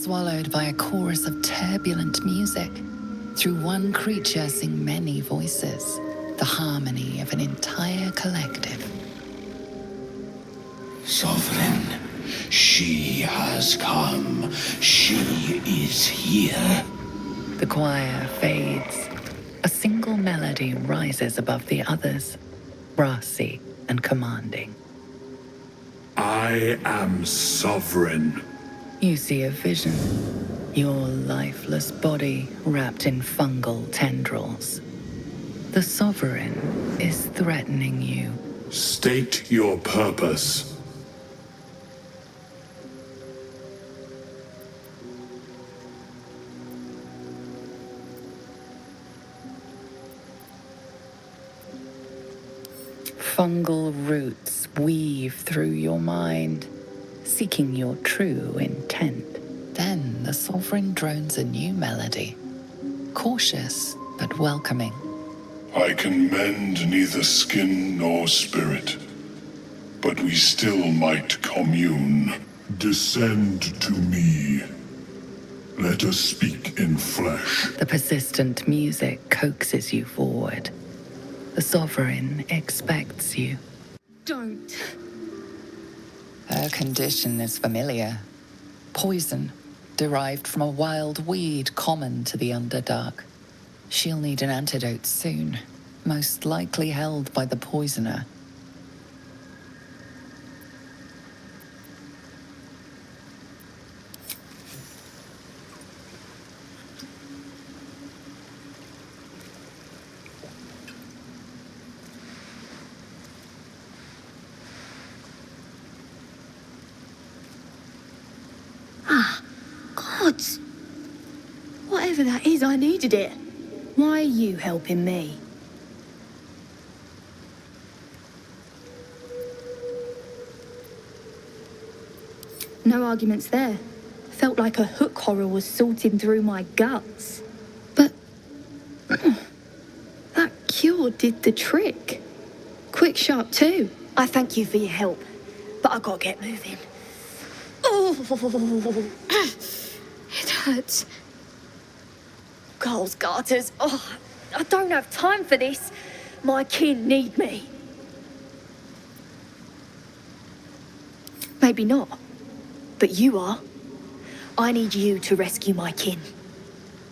swallowed by a chorus of turbulent music. Through one creature sing many voices, the harmony of an entire collective. Sovereign, she has come. She is here. The choir fades. A single melody rises above the others, brassy and commanding. I am sovereign. You see a vision. Your lifeless body wrapped in fungal tendrils. The Sovereign is threatening you. State your purpose. Fungal roots weave through your mind, seeking your true intent. Then the Sovereign drones a new melody, cautious but welcoming. I can mend neither skin nor spirit, but we still might commune. Descend to me. Let us speak in flesh. The persistent music coaxes you forward. The Sovereign expects you. Don't. Her condition is familiar. Poison, derived from a wild weed common to the Underdark. She'll need an antidote soon, most likely held by the poisoner. Gods! Whatever that is, I needed it. Why are you helping me? No arguments there. Felt like a hook horror was sorting through my guts. But... that cure did the trick. Quick, sharp too. I thank you for your help, but I gotta get moving. Oh! It hurts. Girls' garters. Oh, I don't have time for this. My kin need me. Maybe not, but you are. I need you to rescue my kin.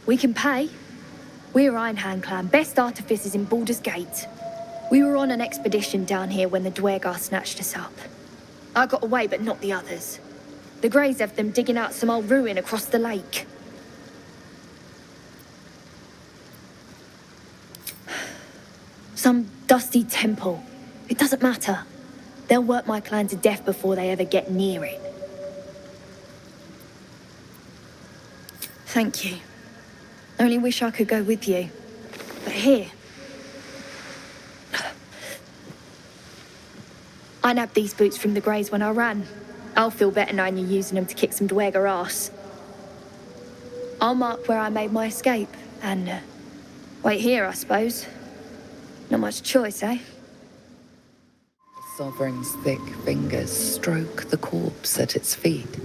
We can pay. We're Iron Hand Clan, best artificers in Baldur's Gate. We were on an expedition down here when the Dvergars snatched us up. I got away, but not the others. The Greys have them digging out some old ruin across the lake. Some dusty temple. It doesn't matter. They'll work my clan to death before they ever get near it. Thank you. Only wish I could go with you. But here... I nabbed these boots from the Greys when I ran. I'll feel better knowing you're using them to kick some Dvergar ass. I'll mark where I made my escape, and wait here, I suppose. Not much choice, eh? The Sovereign's thick fingers stroke the corpse at its feet.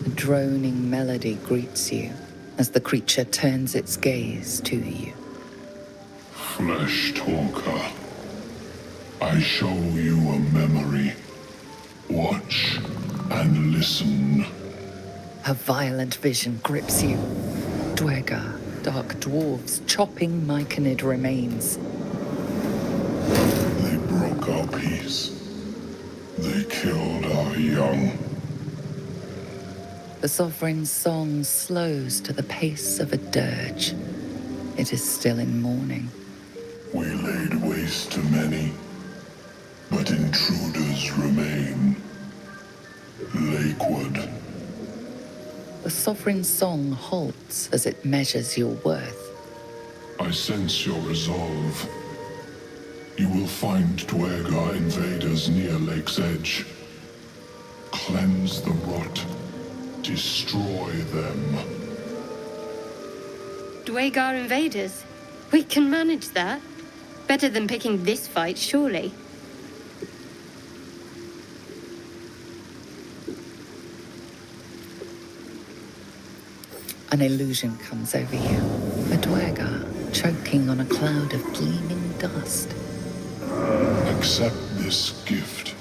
A droning melody greets you as the creature turns its gaze to you. Flesh talker, I show you a memory. Watch and listen. A violent vision grips you. Dvergar, dark dwarves chopping Myconid remains. They broke our peace. They killed our young. The Sovereign's song slows to the pace of a dirge. It is still in mourning. We laid waste to many, but intruders remain. Lakeward. The Sovereign's song halts as it measures your worth. I sense your resolve. You will find Dvergar invaders near Lake's Edge. Cleanse the rot. Destroy them. Dvergar invaders? We can manage that. Better than picking this fight, surely. An illusion comes over you. A Dvergar choking on a cloud of gleaming dust. Accept this gift.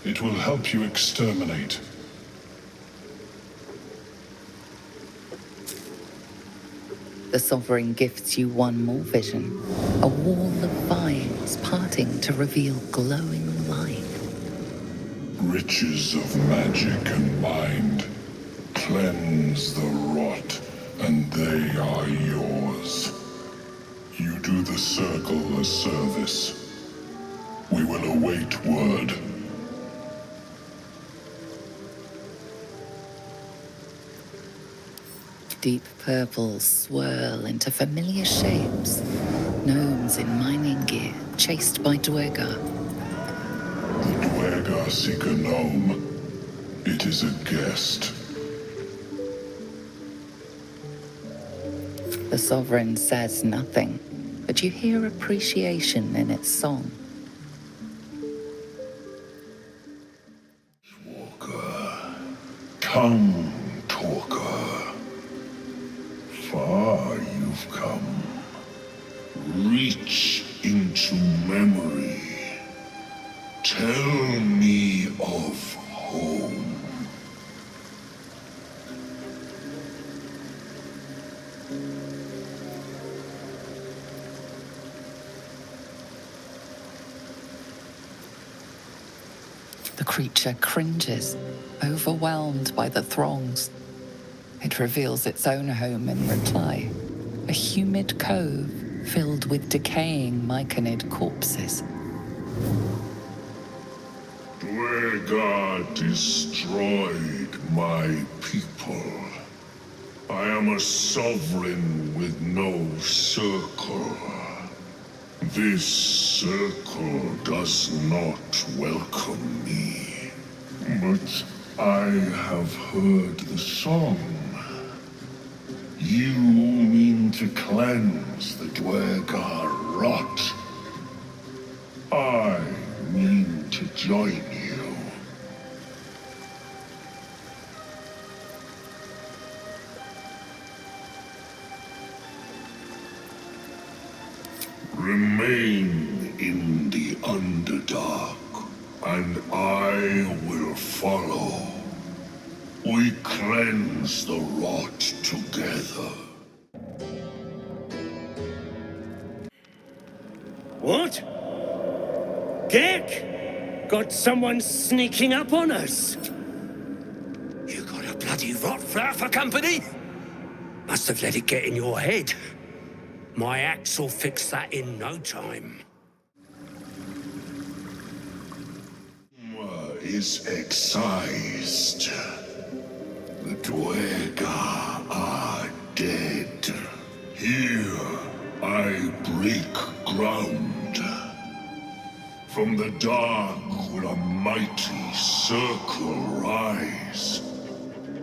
It will help you exterminate. The Sovereign gifts you one more vision. A wall of vines parting to reveal glowing light. Riches of magic and mind. Cleanse the rot, and they are yours. You do the Circle a service. We will await word. Deep purples swirl into familiar shapes. Gnomes in mining gear, chased by Dvergar. The Dvergar seek a gnome. It is a guest. The Sovereign says nothing, but you hear appreciation in its song. Walker, tongue talker. Far you've come. Reach into memory. Tell me of home. The creature cringes, overwhelmed by the throngs. It reveals its own home in reply. A humid cove filled with decaying Myconid corpses. Dvergar destroyed my people. I am a sovereign with no circle. This circle does not welcome me. But I have heard the song. You mean to cleanse the Dvergar rot. I mean to join you. Remain in the Underdark, and I will follow. We cleanse the rot together. What? Dick? Got someone sneaking up on us? You got a bloody rot flower for company? Must have let it get in your head. My axe will fix that in no time. Is excised. The Dvergar are dead. Here I break ground. From the dark will a mighty circle rise.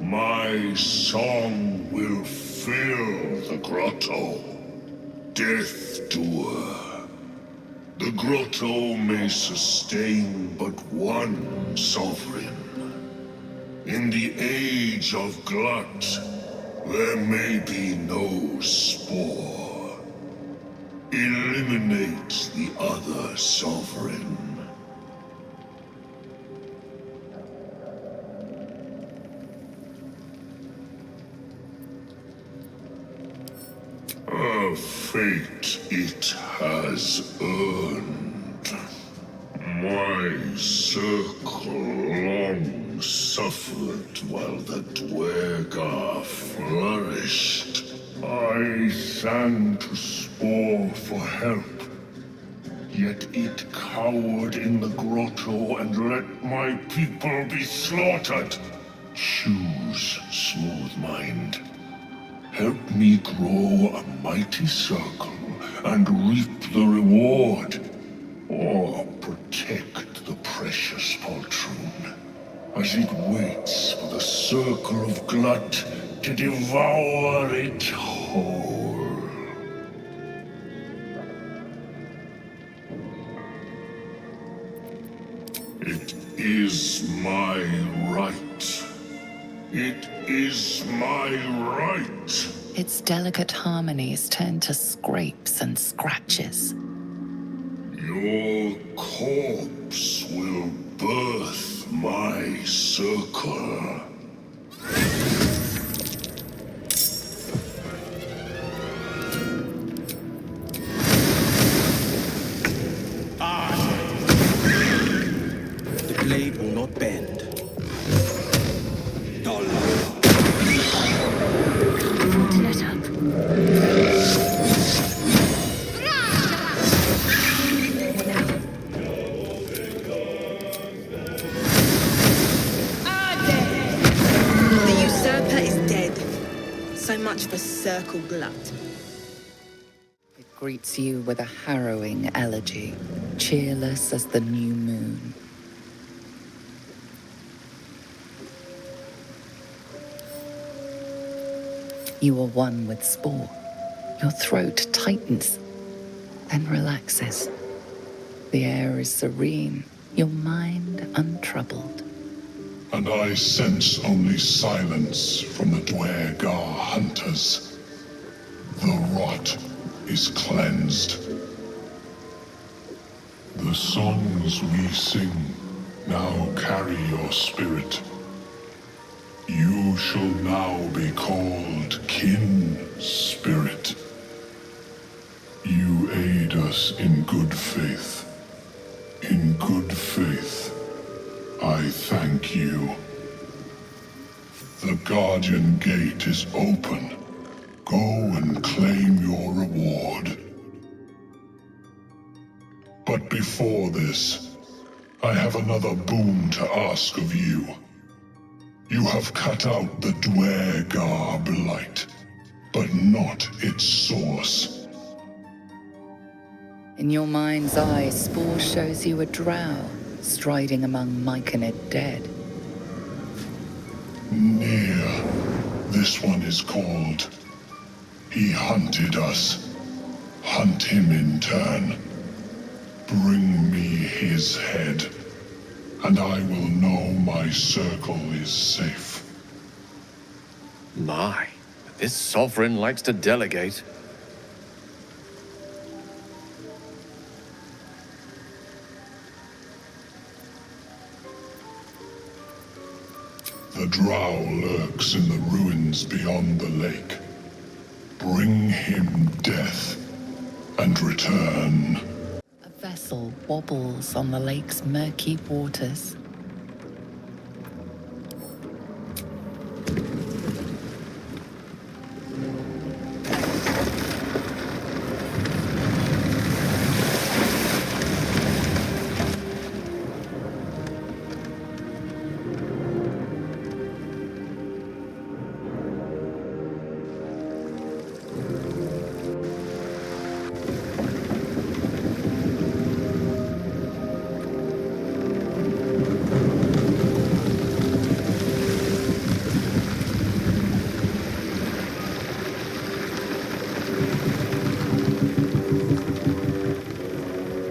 My song will fill the grotto. Death doer. The grotto may sustain but one sovereign. In the age of Glot, there may be no spore. Eliminate the other sovereign. A fate it has earned. My circle long suffered while the Dvergar flourished. I sang to Spaw for help. Yet it cowered in the grotto and let my people be slaughtered. Choose, smooth mind. Help me grow a mighty circle and reap the reward. Or protect the precious poltroon as it waits for the circle of Glot to devour it whole. It is my right. It is my right. Its delicate harmonies turn to scrapes and scratches. Your corpse will birth my circle. The blade will not bend. Let up. The usurper is dead. So much for circle glut. It greets you with a harrowing elegy, cheerless as the new moon. You are one with Spaw. Your throat tightens, then relaxes. The air is serene, your mind untroubled. And I sense only silence from the Dvergar hunters. The rot is cleansed. The songs we sing now carry your spirit. You shall now be called Kin Spirit. You aid us in good faith. In good faith, I thank you. The Guardian Gate is open. Go and claim your reward. But before this, I have another boon to ask of you. You have cut out the Dvergar blight, but not its source. In your mind's eye, Spaw shows you a drow striding among Myconid dead. Nere, this one is called. He hunted us. Hunt him in turn. Bring me his head, and I will know my circle is safe. My, this sovereign likes to delegate. The drow lurks in the ruins beyond the lake. Bring him death, and return. A vessel wobbles on the lake's murky waters.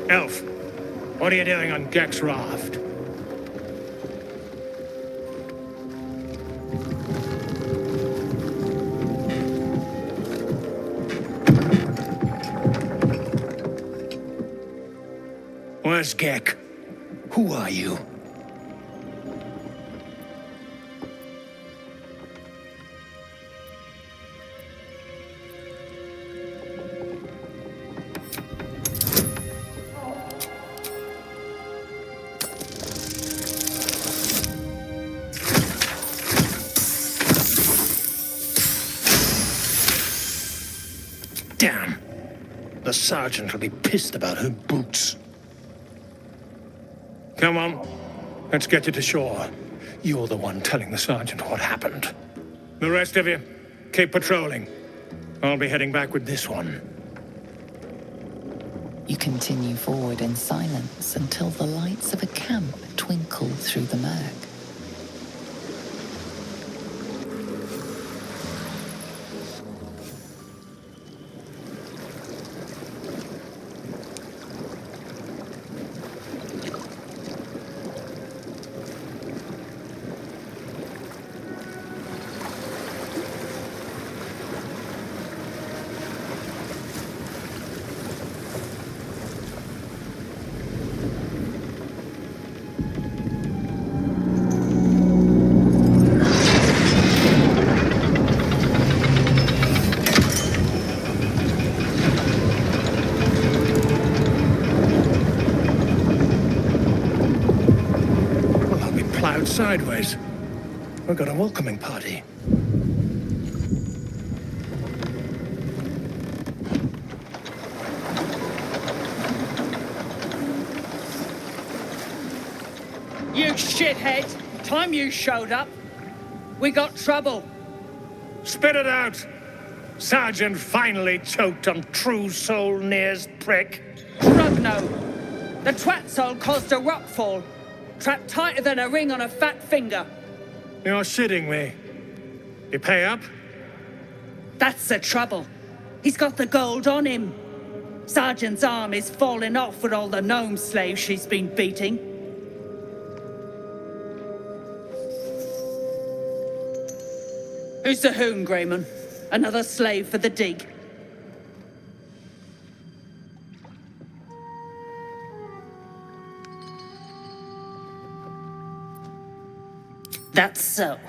Elf, what are you doing on Gek's raft? Where's Gek? Who are you? Damn! The sergeant will be pissed about her boots. Come on, let's get you to shore. You're the one telling the sergeant what happened. The rest of you, keep patrolling. I'll be heading back with this one. You continue forward in silence until the lights of a camp twinkle through the murk. out sideways. We've got a welcoming party. You shithead! Time you showed up, we got trouble. Spit it out! Sergeant finally choked on True Soul Nere's prick. Drugno! The twat soul caused a rock fall. Trapped tighter than a ring on a fat finger. You're shitting me. You pay up? That's the trouble. He's got the gold on him. Sergeant's arm is falling off with all the gnome slaves she's been beating. Who's the hoon, Grayman? Another slave for the dig? That's so.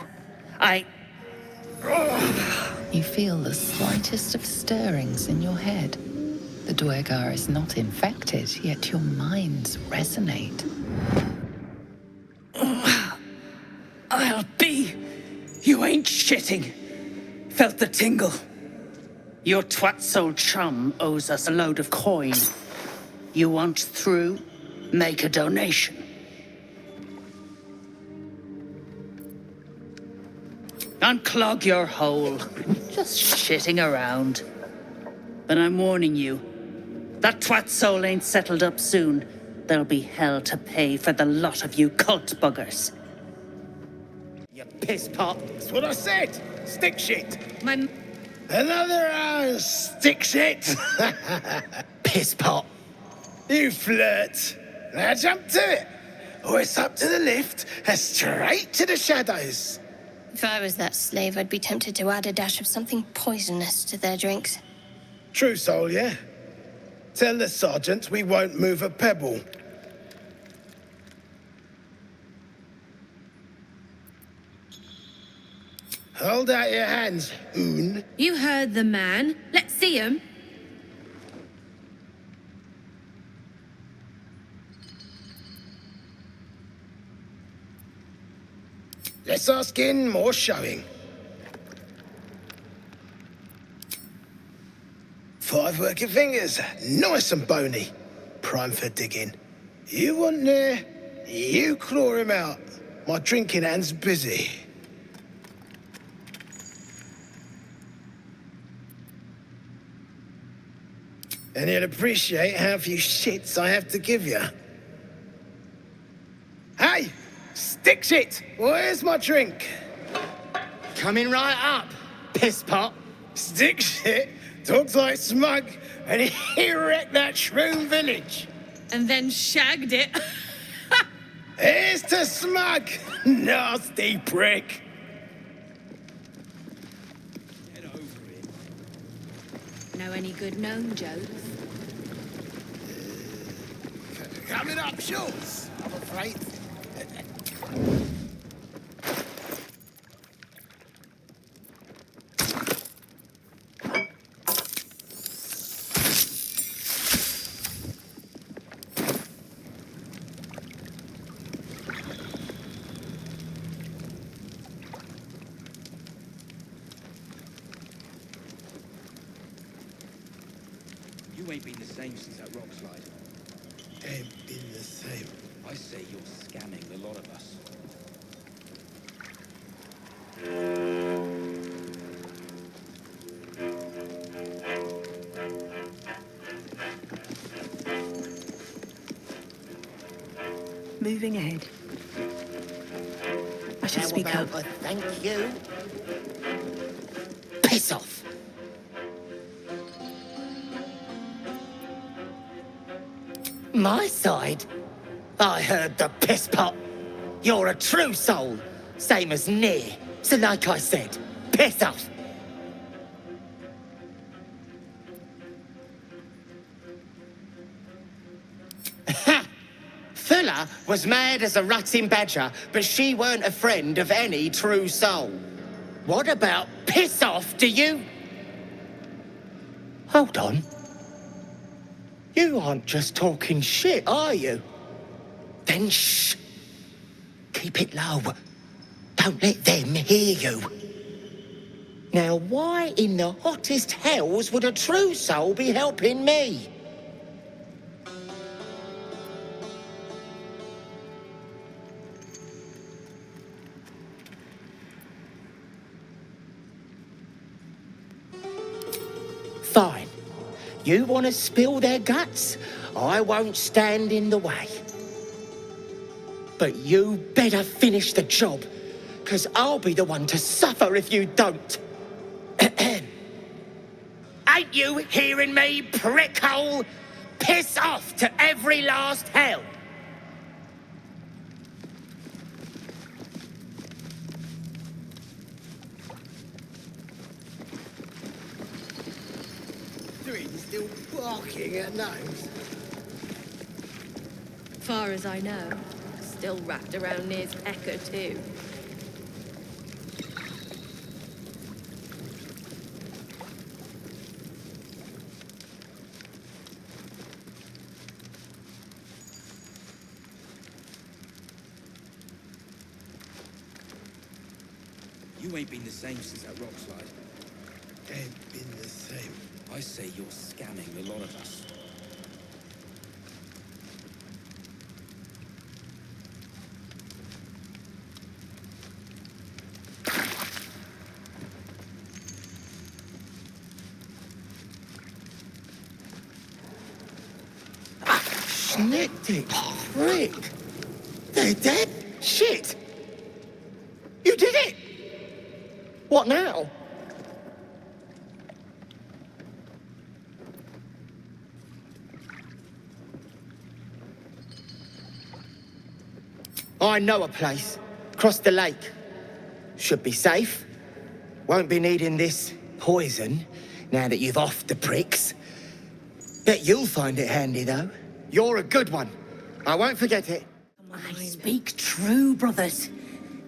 You feel the slightest of stirrings in your head. The Dvergar is not infected, yet your minds resonate. I'll be. You ain't shitting. Felt the tingle. Your twat soul chum owes us a load of coin. You want through? Make a donation. Unclog your hole. Just shitting around. But I'm warning you, that twat soul ain't settled up soon. There'll be hell to pay for the lot of you cult buggers. You piss pot. That's what I said. Stick shit. Another stick shit. Piss pot. You flirt. Now jump to it. Or it's up to the lift and straight to the shadows. If I was that slave, I'd be tempted to add a dash of something poisonous to their drinks. True soul, yeah? Tell the sergeant we won't move a pebble. Hold out your hands, Oon. You heard the man. Let's see him. Less our skin, more showing. 5 working fingers, nice and bony. Prime for digging. You want Nere? You claw him out. My drinking hand's busy. And you'll appreciate how few shits I have to give you. Hey! Stick shit! Where's my drink? Coming right up, piss pot. Stick shit talks like smug, and he wrecked that shroom village. And then shagged it. Here's to smug, nasty prick. Get over it. Know any good gnome jokes? Coming up shorts, I'm afraid. You ain't been the same since that rock slide. Ain't been the same. I say you're scamming the lot of us. Moving ahead. I should speak up. Thank you. Piss off. My side? I heard the piss pot. You're a true soul, same as Nere. So like I said, piss off. Ha! Thulla was mad as a rutting badger, but she weren't a friend of any true soul. What about piss off, do you? Hold on. You aren't just talking shit, are you? Then shh. Keep it low. Don't let them hear you. Now, why in the hottest hells would a true soul be helping me? Fine. You want to spill their guts? I won't stand in the way. But you better finish the job, because I'll be the one to suffer if you don't. Ain't you hearing me, prickhole? Piss off to every last hell! Trinn's still barking at Gnomes. Far as I know, still wrapped around Nere's echo too. You ain't been the same since that rock slide. Ain't been the same. I say you're scamming the lot of us. Snicked it, prick. They're dead? Shit! You did it! What now? I know a place. Across the lake. Should be safe. Won't be needing this poison now that you've offed the pricks. Bet you'll find it handy, though. You're a good one. I won't forget it. I speak true, brothers.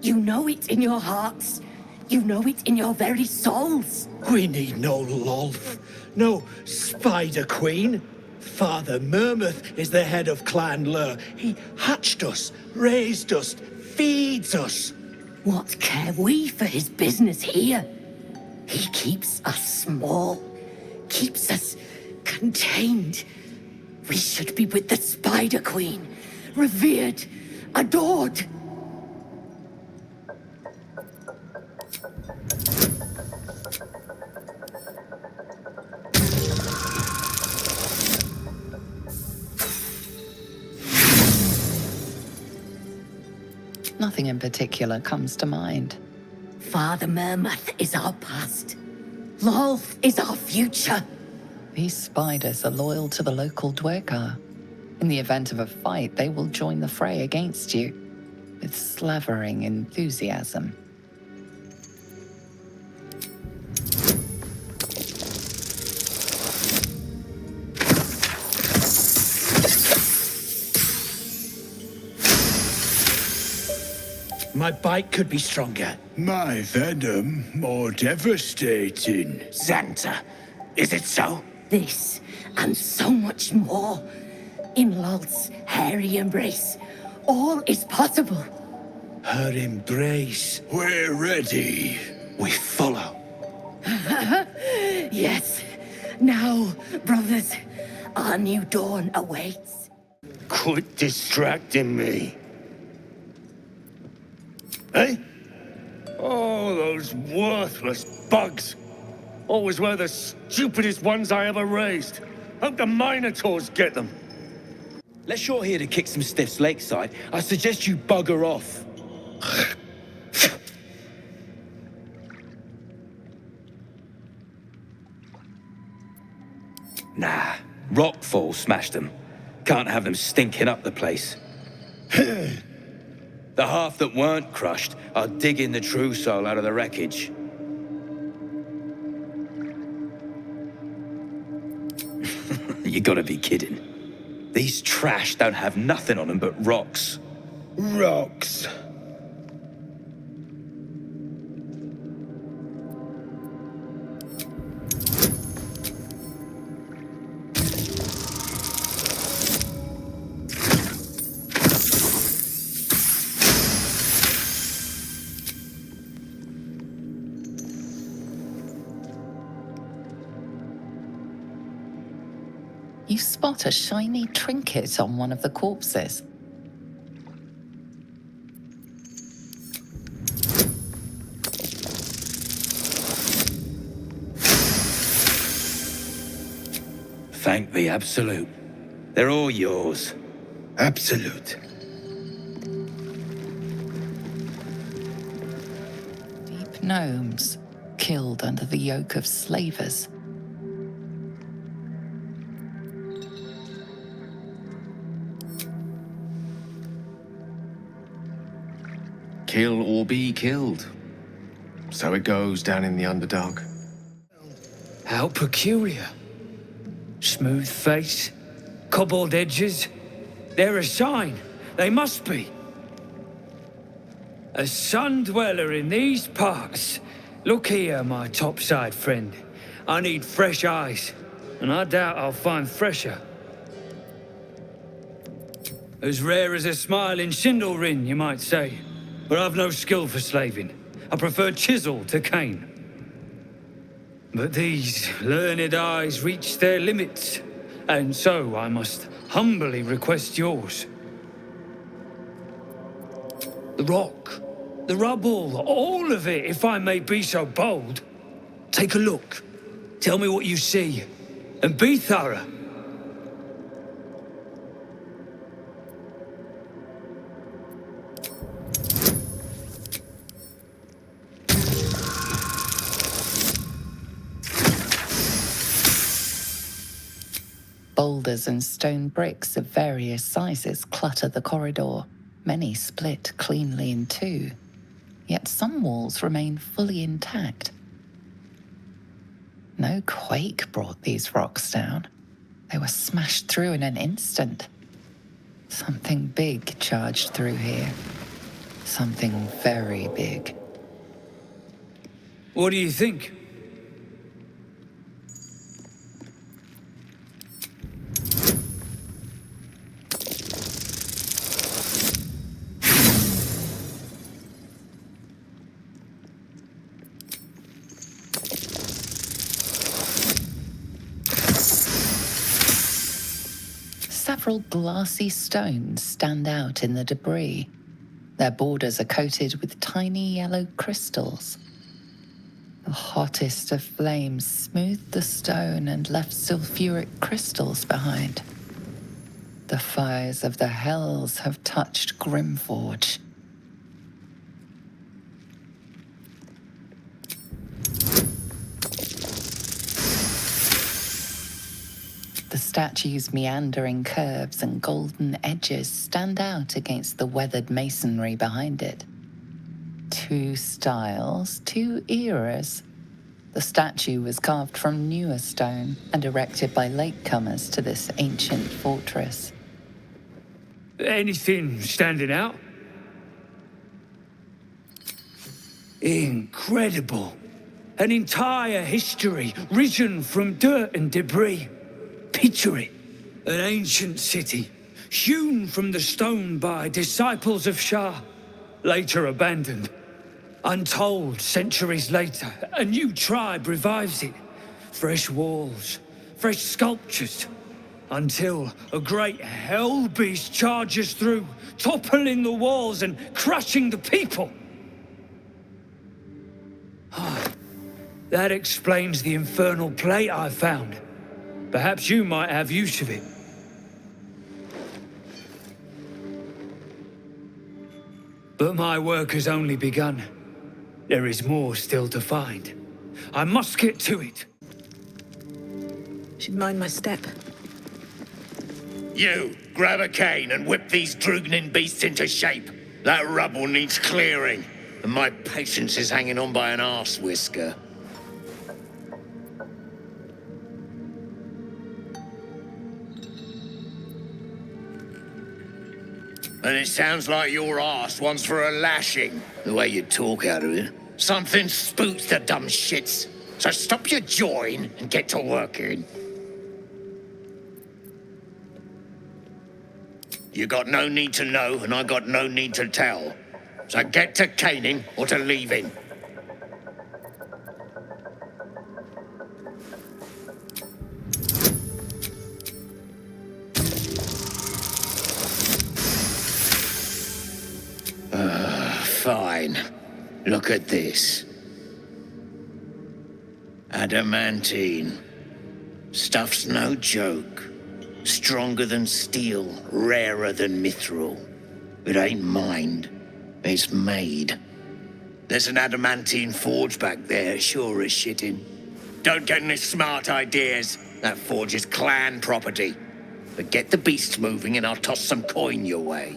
You know it in your hearts. You know it in your very souls. We need no Lolth, no Spider Queen. Father Mermuth is the head of Clan Lur. He hatched us, raised us, feeds us. What care we for his business here? He keeps us small, keeps us contained. We should be with the Spider Queen, revered, adored. Nothing in particular comes to mind. Father Mermuth is our past. Lolth is our future. These spiders are loyal to the local Dvergar. In the event of a fight, they will join the fray against you, with slavering enthusiasm. My bite could be stronger. My venom more devastating. Xanta, is it so? This, and so much more. In Lolth's hairy embrace, all is possible. Her embrace. We're ready. We follow. Yes. Now, brothers, our new dawn awaits. Quit distracting me. Eh? Oh, those worthless bugs. Always were the stupidest ones I ever raised. Hope the Minotaurs get them. Let's you're here to kick some stiffs lakeside, I suggest you bugger off. Nah, rockfall smashed them. Can't have them stinking up the place. The half that weren't crushed are digging the true soul out of the wreckage. You gotta be kidding. These trash don't have nothing on them but rocks. Rocks. you spot a shiny trinket on one of the corpses. Thank the Absolute. They're all yours. Absolute. Deep gnomes, killed under the yoke of slavers. Kill or be killed. So it goes down in the Underdark. How peculiar. Smooth face, cobbled edges. They're a sign. They must be. A sun dweller in these parts. Look here, my topside friend. I need fresh eyes, and I doubt I'll find fresher. As rare as a smile in Sindelrin, you might say. But I've no skill for slaving. I prefer chisel to cane. But these learned eyes reach their limits, and so I must humbly request yours. The rock, the rubble, all of it, if I may be so bold. Take a look. Tell me what you see, and be thorough. Boulders and stone bricks of various sizes clutter the corridor, many split cleanly in two, yet some walls remain fully intact. No quake brought these rocks down. They were smashed through in an instant. Something big charged through here. Something very big. What do you think? Several glassy stones stand out in the debris. Their borders are coated with tiny yellow crystals. The hottest of flames smoothed the stone and left sulfuric crystals behind. The fires of the hells have touched Grimforge. The statue's meandering curves and golden edges stand out against the weathered masonry behind it. Two styles, two eras. The statue was carved from newer stone and erected by latecomers to this ancient fortress. Anything standing out? Incredible. An entire history risen from dirt and debris. Picture it. An ancient city, hewn from the stone by disciples of Shah, later abandoned. Untold centuries later, a new tribe revives it. Fresh walls, fresh sculptures, until a great hell beast charges through, toppling the walls and crushing the people. That explains the infernal plate I found. Perhaps you might have use of it. But my work has only begun. There is more still to find. I must get to it. Should mind my step. You, grab a cane and whip these droognin beasts into shape. That rubble needs clearing, and my patience is hanging on by an arse whisker. And it sounds like your arse wants for a lashing, the way you talk out of it. Something spooks the dumb shits. So stop your jawing and get to working. You got no need to know, and I got no need to tell. So get to caning or to leaving. Fine. Look at this. Adamantium. Stuff's no joke. Stronger than steel, rarer than mithril. It ain't mined. It's made. There's an Adamantium forge back there, sure as shitting. Don't get any smart ideas. That forge is clan property. But get the beasts moving and I'll toss some coin your way.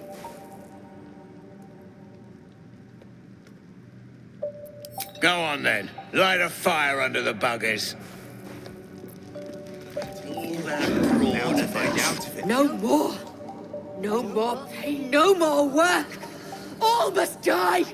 Go on then. Light a fire under the buggers. No more. No more pain, no more work. All must die.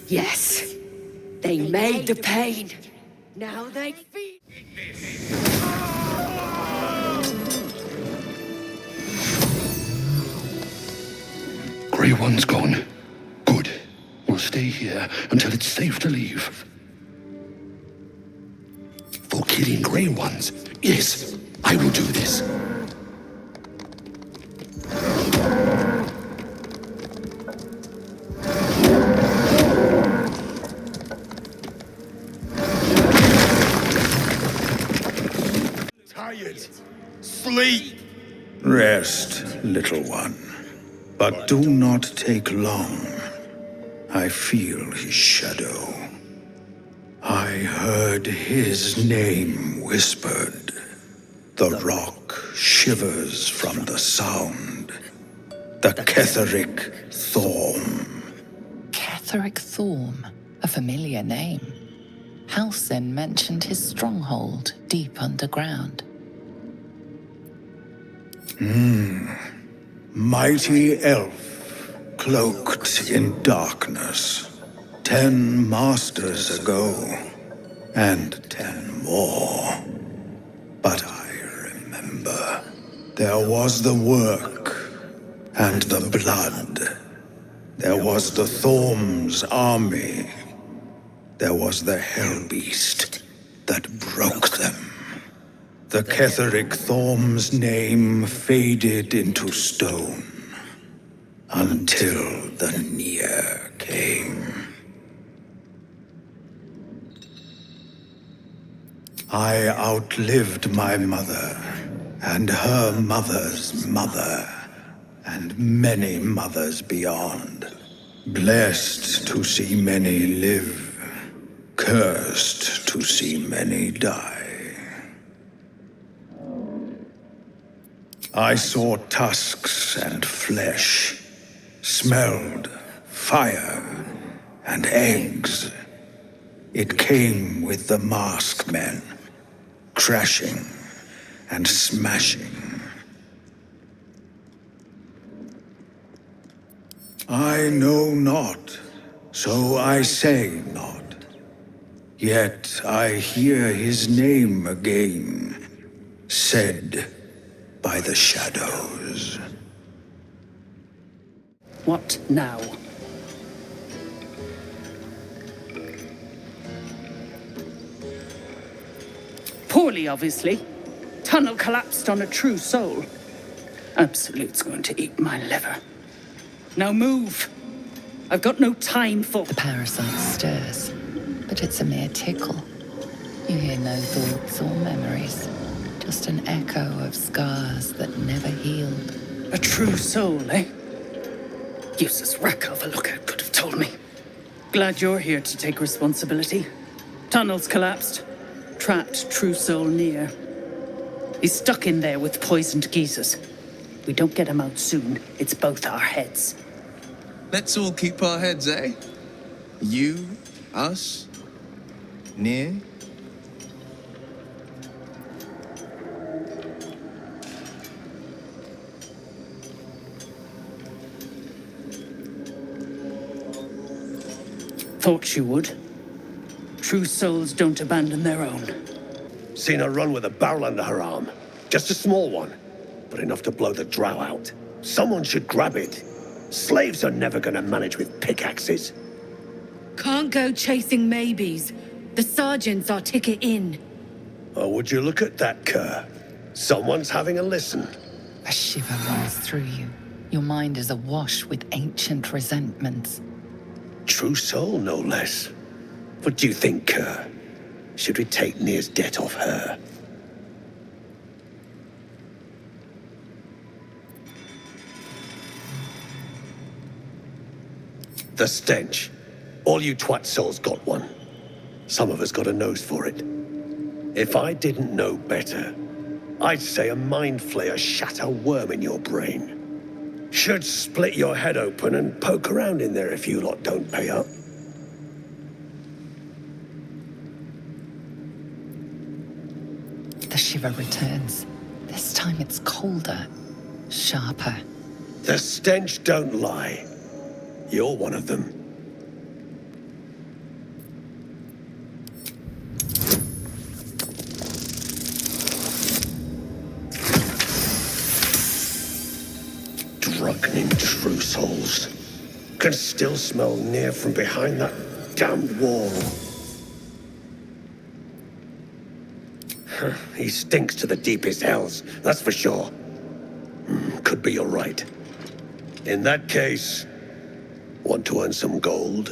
Yes, they made the pain. Now they feed. Grey One's gone. Good. We'll stay here until it's safe to leave. For killing Grey Ones. Yes, I will do this. Sleep. Rest, little one. But do not take long. I feel his shadow. I heard his name whispered. The rock shivers from the sound. The Ketheric Thorm. Ketheric Thorm, a familiar name. Halsin mentioned his stronghold deep underground. Mighty elf, cloaked in darkness. 10 masters ago, and 10 more. But I remember, there was the work, and the blood. There was the Thorm's army. There was the Hellbeast that broke them. The Ketheric Thorm's name faded into stone until the Nere came. I outlived my mother and her mother's mother and many mothers beyond. Blessed to see many live, cursed to see many die. I saw tusks and flesh, smelled fire and eggs. It came with the masked men, crashing and smashing. I know not, so I say not. Yet I hear his name again, said by the shadows. What now? Poorly, obviously. Tunnel collapsed on a true soul. Absolute's going to eat my liver. Now move! I've got no time for... The parasite stirs, but it's a mere tickle. You hear no thoughts or memories. Just an echo of scars that never healed. A true soul, eh? Useless wreck of a lookout could have told me. Glad you're here to take responsibility. Tunnels collapsed. Trapped true soul Nere. He's stuck in there with poisoned geezers. We don't get him out soon, it's both our heads. Let's all keep our heads, eh? You, us, Nere. Thought you would. True souls don't abandon their own. Seen her run with a barrel under her arm. Just a small one, but enough to blow the drow out. Someone should grab it. Slaves are never gonna manage with pickaxes. Can't go chasing maybes. The sergeant's our ticket in. Oh, would you look at that, Kerr? Someone's having a listen. A shiver runs through you. Your mind is awash with ancient resentments. True soul, no less. What do you think, Kerr? Should we take Nere's debt off her? The stench. All you twat souls got one. Some of us got a nose for it. If I didn't know better, I'd say a mind flayer shat a worm in your brain. Should split your head open and poke around in there if you lot don't pay up. The shiver returns. This time it's colder, sharper. The stench don't lie. You're one of them. Drugning true souls. Can still smell Nere from behind that damned wall. He stinks to the deepest hells, that's for sure. Could be you're right. In that case, want to earn some gold?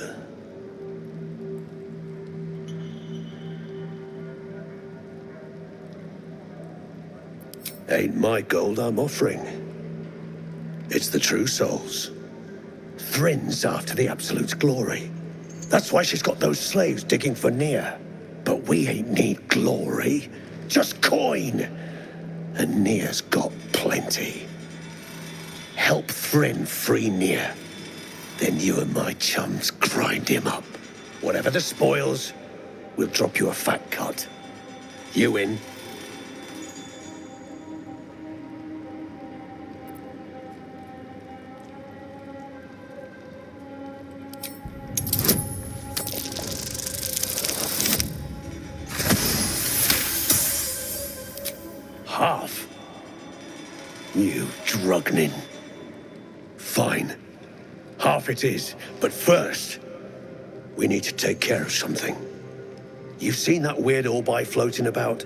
Ain't my gold I'm offering. It's the true souls. Thrinn's after the Absolute's glory. That's why she's got those slaves digging for Nere. But we ain't need glory, just coin. And Nere's got plenty. Help Trinn free Nere. Then you and my chums grind him up. Whatever the spoils, we'll drop you a fat cut. You in? Half. You drugnin. Fine. Half it is, but first, we need to take care of something. You've seen that weird orbi floating about?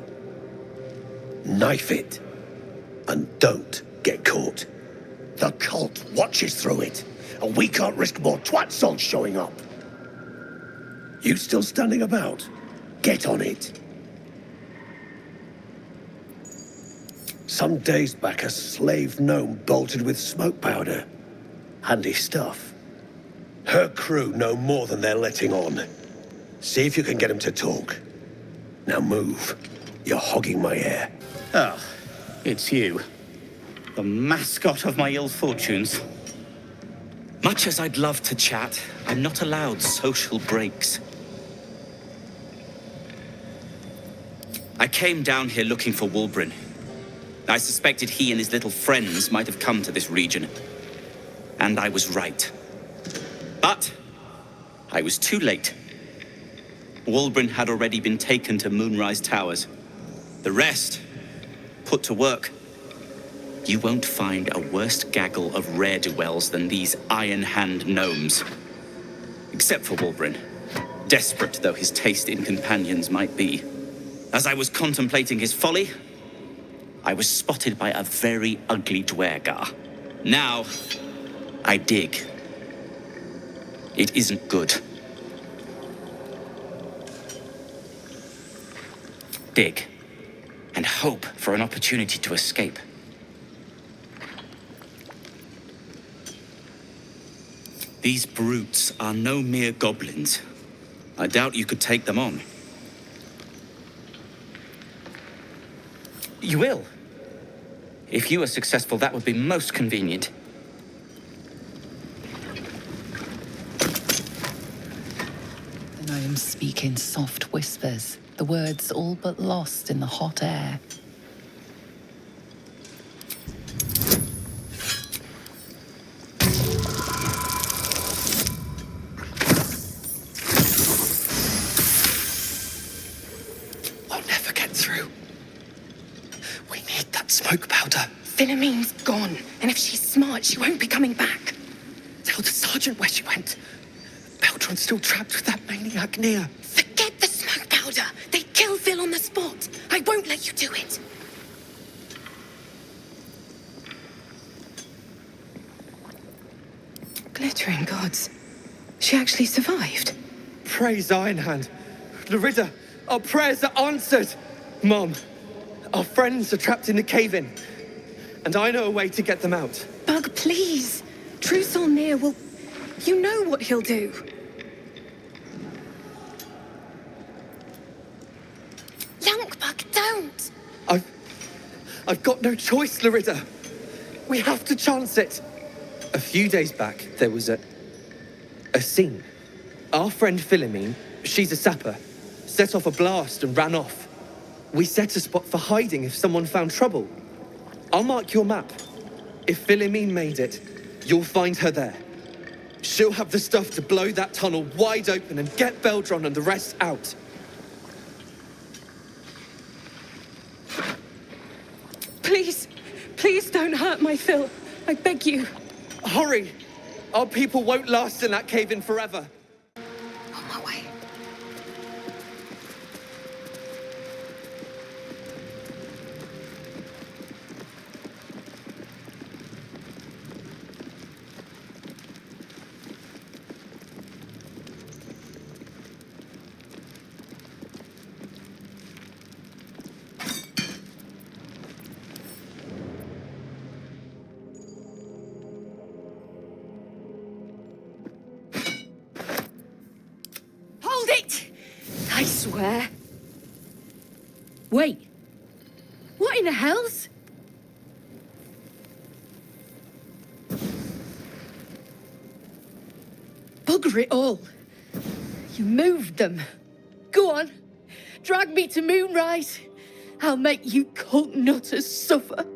Knife it, and don't get caught. The cult watches through it, and we can't risk more twat souls showing up. You still standing about? Get on it. Some days back, a slave gnome bolted with smoke powder. Handy stuff. Her crew know more than they're letting on. See if you can get them to talk. Now move. You're hogging my air. Oh, it's you. The mascot of my ill fortunes. Much as I'd love to chat, I'm not allowed social breaks. I came down here looking for Wulbren. I suspected he and his little friends might have come to this region. And I was right. But I was too late. Wulbren had already been taken to Moonrise Towers. The rest, put to work. You won't find a worse gaggle of rare dwells than these Iron Hand gnomes. Except for Wulbren, desperate though his taste in companions might be. As I was contemplating his folly, I was spotted by a very ugly Dvergar. Now, I dig. It isn't good. Dig. And hope for an opportunity to escape. These brutes are no mere goblins. I doubt you could take them on. You will. If you are successful, that would be most convenient. The gnomes speak in soft whispers, the words all but lost in the hot air. I'll never get through. We need that smoke powder. Philomeen's gone, and if she's smart, she won't be coming back. Tell the sergeant where she went. Baldur's still trapped with that maniac Nere. Forget the smoke powder. They'd kill Phil on the spot. I won't let you do it. Glittering gods. She actually survived. Praise Ironhand. Larida, our prayers are answered. Mom, our friends are trapped in the cave-in. And I know a way to get them out. Bug, please. True Soul Nere will... You know what he'll do. Young Bug, don't. I've got no choice, Larida. We have to chance it. A few days back, there was a scene. Our friend Philomeen, she's a sapper, set off a blast and ran off. We set a spot for hiding if someone found trouble. I'll mark your map. If Philomeen made it, you'll find her there. She'll have the stuff to blow that tunnel wide open and get Baldur and the rest out. Please, please don't hurt my Phil. I beg you. Hurry! Our people won't last in that cave-in forever. On my way. I swear. Wait. What in the hells? Bugger it all. You moved them. Go on. Drag me to Moonrise. I'll make you cult nutters suffer.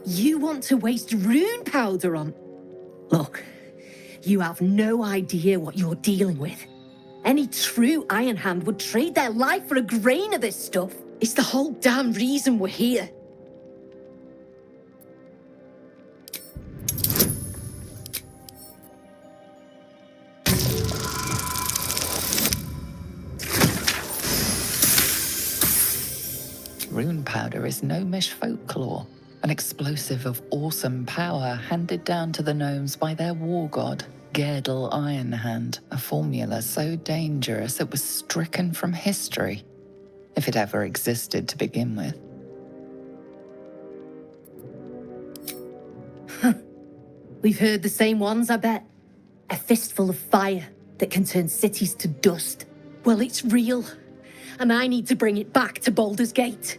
You want to waste rune powder on... Look, you have no idea what you're dealing with. Any true Iron Hand would trade their life for a grain of this stuff. It's the whole damn reason we're here. Rune powder is gnomish folklore, an explosive of awesome power handed down to the gnomes by their war god, Gerdel Ironhand, a formula so dangerous it was stricken from history, if it ever existed to begin with. We've heard the same ones, I bet. A fistful of fire that can turn cities to dust. Well, it's real, and I need to bring it back to Baldur's Gate.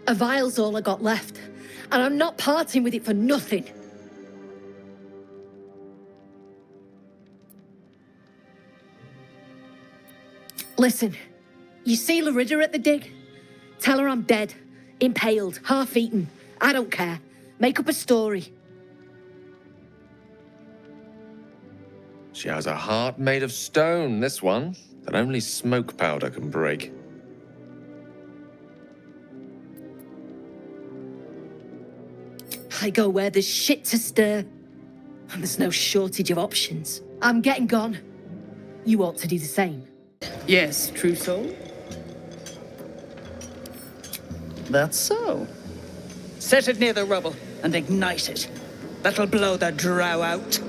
A vial's all I got left, and I'm not parting with it for nothing. Listen, you see Larida at the dig? Tell her I'm dead, impaled, half-eaten. I don't care. Make up a story. She has a heart made of stone, this one, that only smoke powder can break. I go where there's shit to stir, and there's no shortage of options. I'm getting gone. You ought to do the same. Yes, true soul? That's so. Set it near the rubble and ignite it. That'll blow the drow out.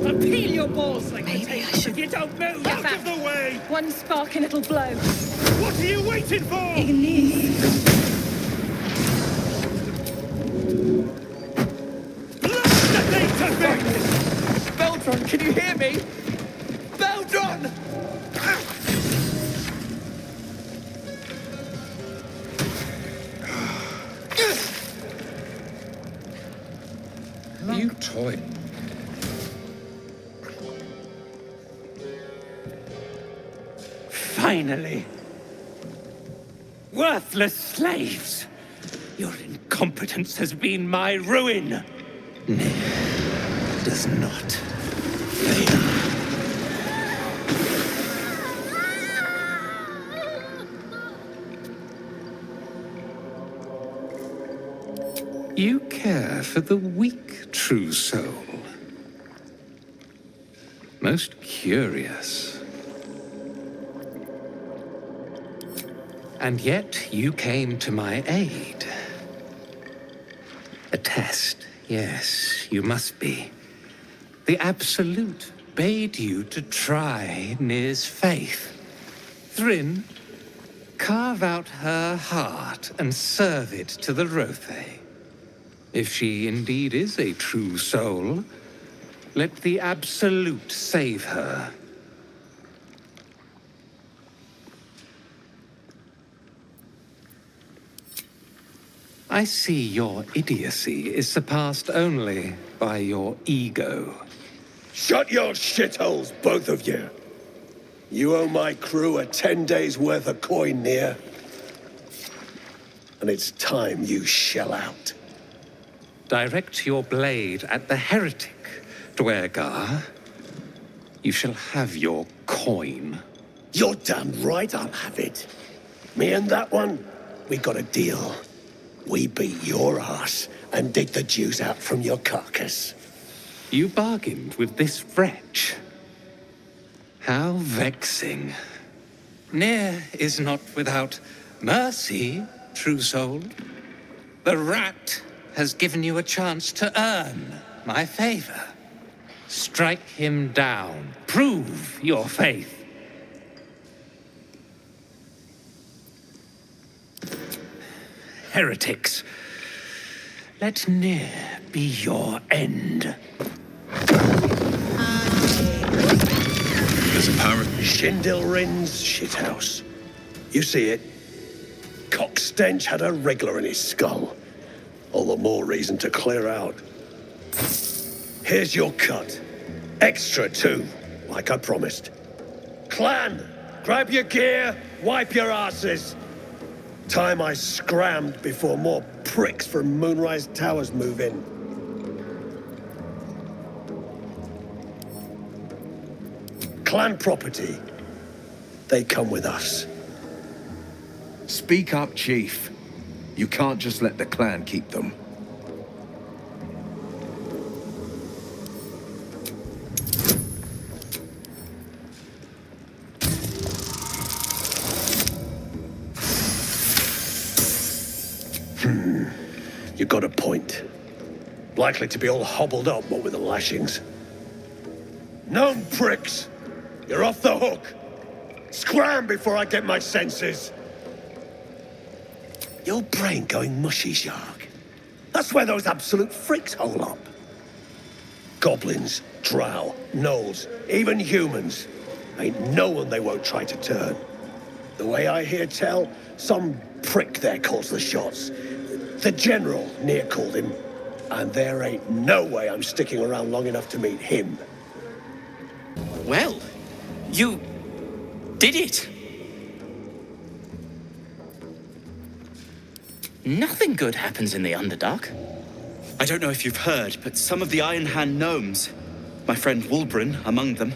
I'll peel your balls like Maybe I should... if you don't move. Out of the way! One spark and it'll blow. What are you waiting for? Ignis. Baldur, can you hear me? Baldur! You toy. Finally. Worthless slaves. Your incompetence has been my ruin. Nere does not fail. You care for the weak true soul. Most curious. And yet you came to my aid. A test, yes, you must be. The Absolute bade you to try Nere's faith. Trinn, carve out her heart and serve it to the Rothe. If she indeed is a true soul, let the Absolute save her. I see your idiocy is surpassed only by your ego. Shut your shitholes, both of you. You owe my crew a 10 days' worth of coin, Nere. And it's time you shell out. Direct your blade at the heretic, Dvergar. You shall have your coin. You're damn right I'll have it. Me and that one, we got a deal. We beat your ass and dig the Jews out from your carcass. You bargained with this wretch. How vexing. Nere is not without mercy, true soul. The rat has given you a chance to earn my favor. Strike him down. Prove your faith. Heretics, let Nere be your end. There's a power. Shindilrin's shithouse. You see it? Cockstench had a wriggler in his skull. All the more reason to clear out. Here's your cut. Extra too, like I promised. Clan, grab your gear, wipe your asses. Time I scrammed before more pricks from Moonrise Towers move in. Clan property. They come with us. Speak up, Chief. You can't just let the clan keep them. You got a point. Likely to be all hobbled up, what with the lashings. Gnome pricks! You're off the hook! Scram before I get my senses! Your brain going mushy, Shark. That's where those absolute freaks hole up. Goblins, drow, gnolls, even humans. Ain't no one they won't try to turn. The way I hear tell, some prick there calls the shots. The General, Nere called him. And there ain't no way I'm sticking around long enough to meet him. Well, you did it. Nothing good happens in the Underdark. I don't know if you've heard, but some of the Iron Hand gnomes, my friend Wulbren among them,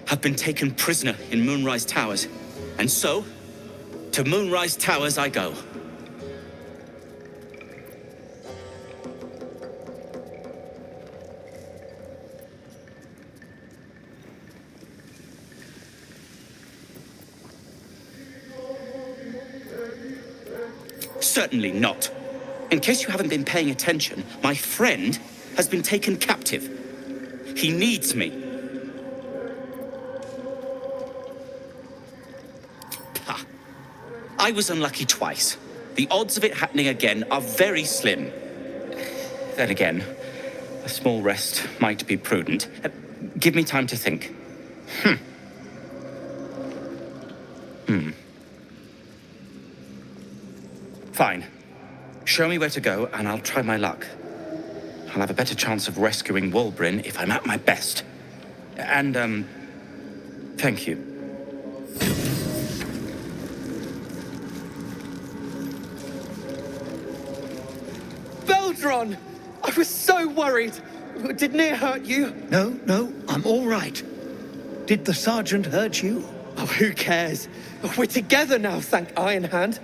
have been taken prisoner in Moonrise Towers. And so, to Moonrise Towers I go. Certainly not. In case you haven't been paying attention, my friend has been taken captive. He needs me. Pah. I was unlucky twice. The odds of it happening again are very slim. Then again, a small rest might be prudent. Give me time to think. Fine. Show me where to go, and I'll try my luck. I'll have a better chance of rescuing Wulbren if I'm at my best. And, thank you. Beldron! I was so worried! Did Nere hurt you? No, I'm all right. Did the Sergeant hurt you? Oh, who cares? We're together now, thank Iron Hand.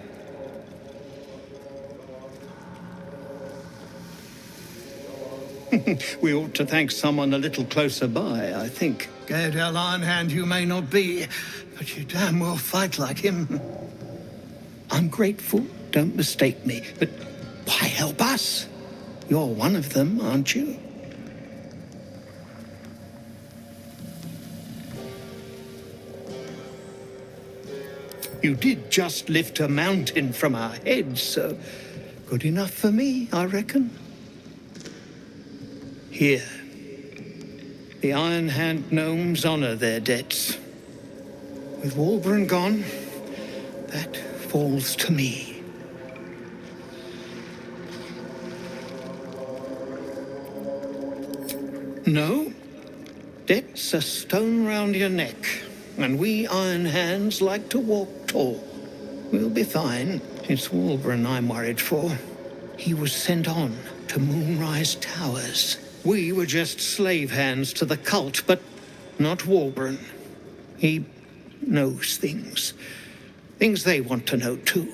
We ought to thank someone a little closer by, I think. Gaedel Ironhand you may not be, but you damn well fight like him. I'm grateful, don't mistake me, but why help us? You're one of them, aren't you? You did just lift a mountain from our heads, so good enough for me, I reckon. Here, the Iron Hand Gnomes honor their debts. With Wulbren gone, that falls to me. No, debt's a stone round your neck, and we Iron Hands like to walk tall. We'll be fine. It's Wulbren I'm worried for. He was sent on to Moonrise Towers. We were just slave hands to the cult, but not Wulbren. He knows things. Things they want to know too.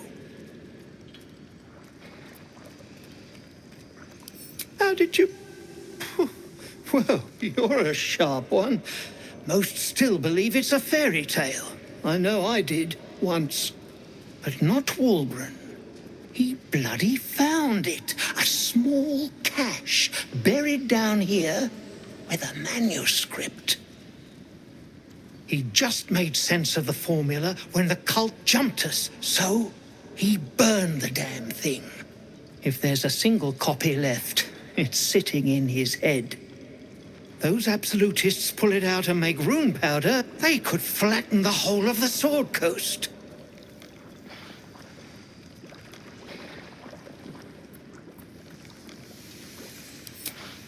How did you... Well, you're a sharp one. Most still believe it's a fairy tale. I know I did, once. But not Wulbren. He bloody found it. A small cache buried down here with a manuscript. He just made sense of the formula when the cult jumped us, so he burned the damn thing. If there's a single copy left, it's sitting in his head. Those absolutists pull it out and make rune powder, they could flatten the whole of the Sword Coast.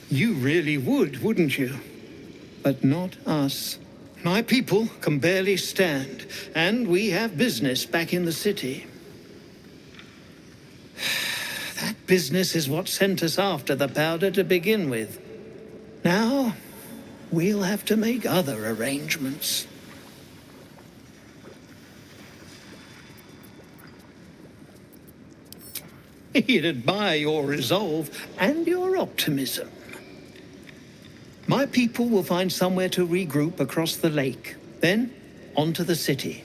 You really would, wouldn't you? But not us. My people can barely stand, and we have business back in the city. That business is what sent us after the powder to begin with. Now, we'll have to make other arrangements. He'd admire your resolve and your optimism. My people will find somewhere to regroup across the lake, then on to the city.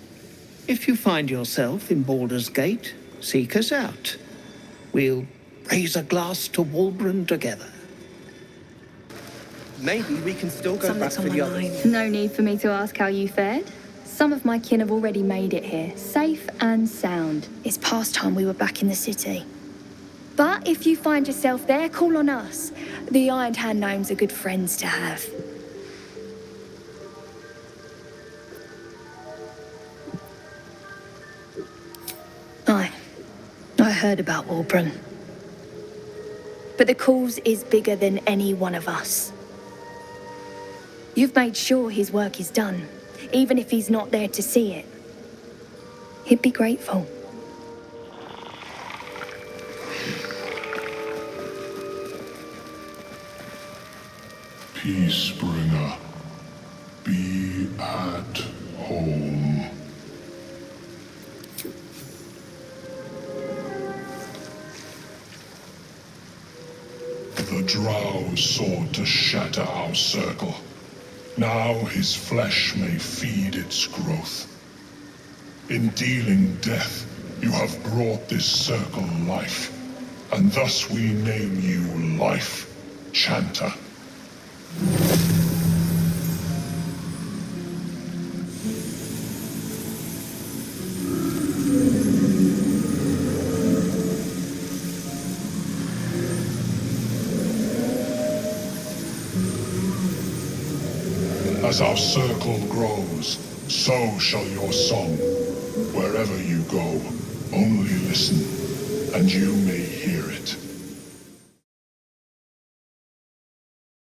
If you find yourself in Baldur's Gate, seek us out. We'll raise a glass to Wulbren together. Maybe we can still go back for the others. No need for me to ask how you fared. Some of my kin have already made it here, safe and sound. It's past time we were back in the city. But if you find yourself there, call on us. The Iron Hand Gnomes are good friends to have. I heard about Wulbren. But the cause is bigger than any one of us. You've made sure his work is done, even if he's not there to see it. He'd be grateful. Peacebringer, be at home. The Drow sought to shatter our circle. Now his flesh may feed its growth. In dealing death, you have brought this circle life, and thus we name you Life Chanter. As our circle grows, so shall your song. Wherever you go, only listen, and you may hear it.